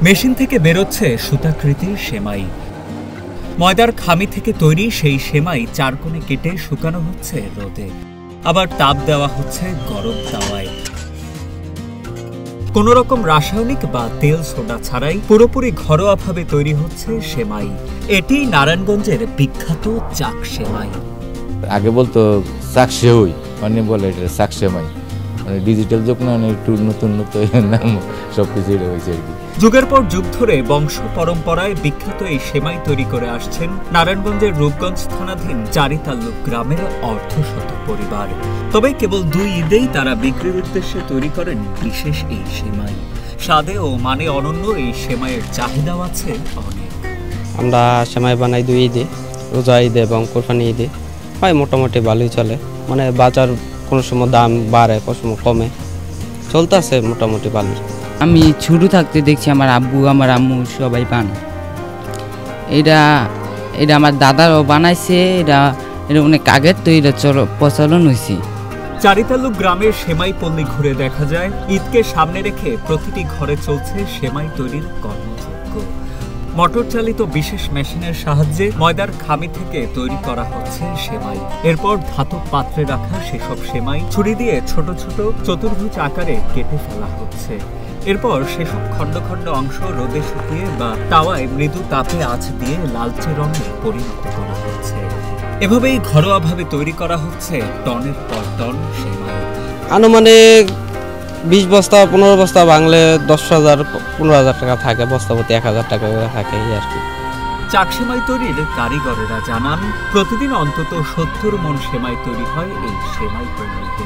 Machine থেকে বেরোচ্ছে সুতাকৃতির সেমাই। ময়দার খামি থেকে তৈরি সেই সেমাই চারকোণে কেটে শুকানো হচ্ছে রোদে, আবার তাপ দেওয়া হচ্ছে গরম তাওয়ায়। কোনো রকম রাসায়নিক বা তেল সোডা ছাড়াই পুরোপুরি ঘরোয়াভাবে তৈরি হচ্ছে সেমাই। এটি নারায়ণগঞ্জের বিখ্যাত চাক সেমাই। আগে বলতো চাক সেমাই, মানে বলে এটা চাক সেমাই, মানে ডিজিটাল যুগ না, একটু নতুন নতুন নাম সবকিছু এটা হয়েছে আর কি। যুগের পর যুগ ধরে বংশ পরম্পরায় বিখ্যাত এই সেমাই তৈরি করে আসছেন নারায়ণগঞ্জের রূপগঞ্জ থানাধীন চারিতাল্লুক গ্রামের অর্ধশত পরিবার। তবে কেবল 2 ঈদেই তারা বিক্রির উদ্দেশ্যে তৈরি করেন বিশেষ এই সেমাই। স্বাদে ও মানে অনন্য এই সেমাইয়ের চাহিদাও আছে অনেক। আমরা সেমাই বানাই 2 ঈদে, রোজা ঈদে এবং কোরবানি ঈদে। হয় মোটামুটি ভালোই চলে, মানে বাজার কোনো সময় দাম বাড়ে, কোনো সময় কমে, চলতেছে মোটামুটি ভালো। আমি ছোট থাকতে দেখছি আমার আব্বু আমার আম্মু সবাই বানায়। এটা আমার দাদারও বানাইছে। এটা অনেক আগের তো এটা প্রচলন হয়েছে। চারিতাল্লুক গ্রামের সেমাই পল্লী ঘুরে দেখা যায় ঈদকে সামনে রেখে প্রতিটি ঘরে চলছে সেমাই তৈরির কর্মযজ্ঞ। মোটর চালিত বিশেষ মেশিনের সাহায্যে ময়দার খামি থেকে তৈরি করা হচ্ছে সেমাই। এরপর ধাতব পাত্রে রাখা সেসব সেমাই ছুরি দিয়ে ছোট ছোট চতুর্ভুজ আকারে কেটে ফেলা হচ্ছে। এরপর সেসব খণ্ড খণ্ড অংশ রোদে শুকিয়ে বা তাওয়ায় মৃদু তাপে আঁচ দিয়ে লালচে রঙে পরিণত করা হচ্ছে। এভাবেই ঘরোয়াভাবে তৈরি করা হচ্ছে টনের পর টন সেমাই। আনুমানিক 20 বস্তা 15 বস্তা ভাঙলে 10,000-15,000 টাকা থাকে, বস্তা প্রতি 1,000 টাকা করে থাকে আর কি। চাক সেমাই তৈরির কারিগরেরা জানান প্রতিদিন অন্তত 70 মণ সেমাই তৈরি হয় এই সেমাই পল্লীতে।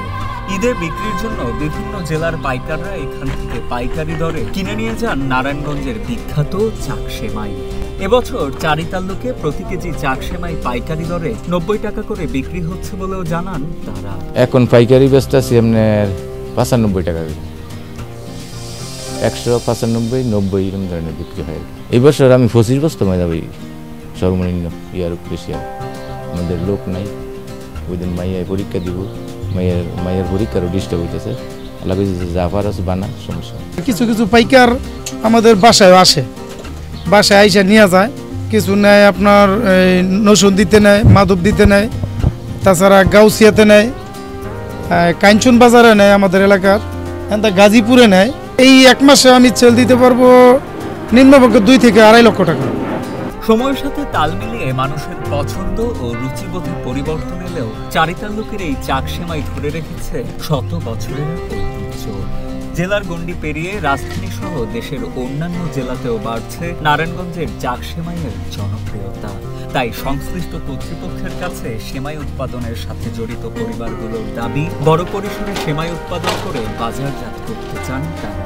ঈদে বিক্রির জন্য বিভিন্ন জেলার পাইকাররা এখান থেকে পাইকারি দরে কিনে নিয়ে যান নারায়ণগঞ্জের বিখ্যাত চাক সেমাই। এবছর চারিতাল্লুকে প্রতি কেজি চাক সেমাই পাইকারি দরে 90 টাকা করে বিক্রি হচ্ছে বলেও জানান তারা। এখন পাইকারি বেচতেছি আপনার 95 টাকা, 195, 90 এরকম ধরনের বিক্রি হয়। এই বছর আমি 25 বস্তা ময়দা পাই সর্বনিম্ন, ইয়ার বেশি আর আমাদের লোক নাই। ওই দিন মাইয়ায় পরীক্ষা দিব, মাইয়ের পরীক্ষারও ডিস্টার্ব হইতেছে। আল্লাহ জাফার আছে বানা সমস্যা। কিছু কিছু পাইকার আমাদের বাসায় আসে, বাসায় আইসা নিয়ে যায়। কিছু নেয় আপনার নসুন দিতে নেয়, মাধব দিতে নেয়, তাছাড়া গাউসিয়াতে নেয়, কাঞ্চন বাজারে নেয়, আমাদের এলাকার গাজীপুরে নেয়। এই 1 মাসে আমি সেল দিতে পারবো নিম্নপক্ষে 2 থেকে 2.5 লক্ষ টাকা। সময়ের সাথে তাল মিলিয়ে মানুষের পছন্দ ও রুচিবোধে পরিবর্তন এলেও চারিতাল্লুকের এই চাক সেমাই ধরে রেখেছে শত বছরের ঐতিহ্য। জেলার গণ্ডি পেরিয়ে রাজধানী সহ দেশের অন্যান্য জেলাতেও বাড়ছে নারায়ণগঞ্জের চাক সেমাইয়ের জনপ্রিয়তা। তাই সংশ্লিষ্ট কর্তৃপক্ষের কাছে সেমাই উৎপাদনের সাথে জড়িত পরিবারগুলোর দাবি বড় পরিসরে সেমাই উৎপাদন করে বাজারজাত করতে চান তারা।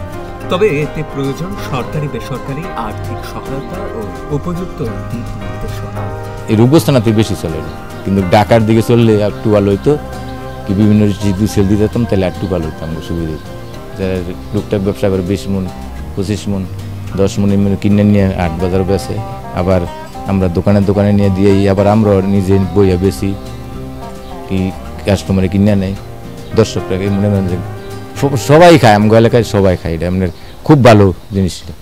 তবে এতে প্রয়োজন সরকারি বেসরকারি আর্থিক সহায়তা ও উপযুক্ত দিক নির্দেশনা। এই রূপস্থানাতে বেশি চলে, কিন্তু ঢাকার দিকে চললে একটু ভালো হইতো, কি বিভিন্ন যদি সেল দিতে যেতাম তাহলে একটু ভালো হইতো, আমার সুবিধা হতো। যারা টুকটাক ব্যবসা করে 20 মণ 25 মণ 10 মণ এমনি কিনে নিয়ে 8 বাজার বেচে, আবার আমরা দোকানে নিয়ে দিয়ে আবার আমরা নিজে বইয়া বেশি, কি কাস্টমারে কিনে নেয় দর্শকরা। মনে করেন সবাই খায়, আমার এলাকায় সবাই খায়, এটা আপনার খুব ভালো জিনিসটা।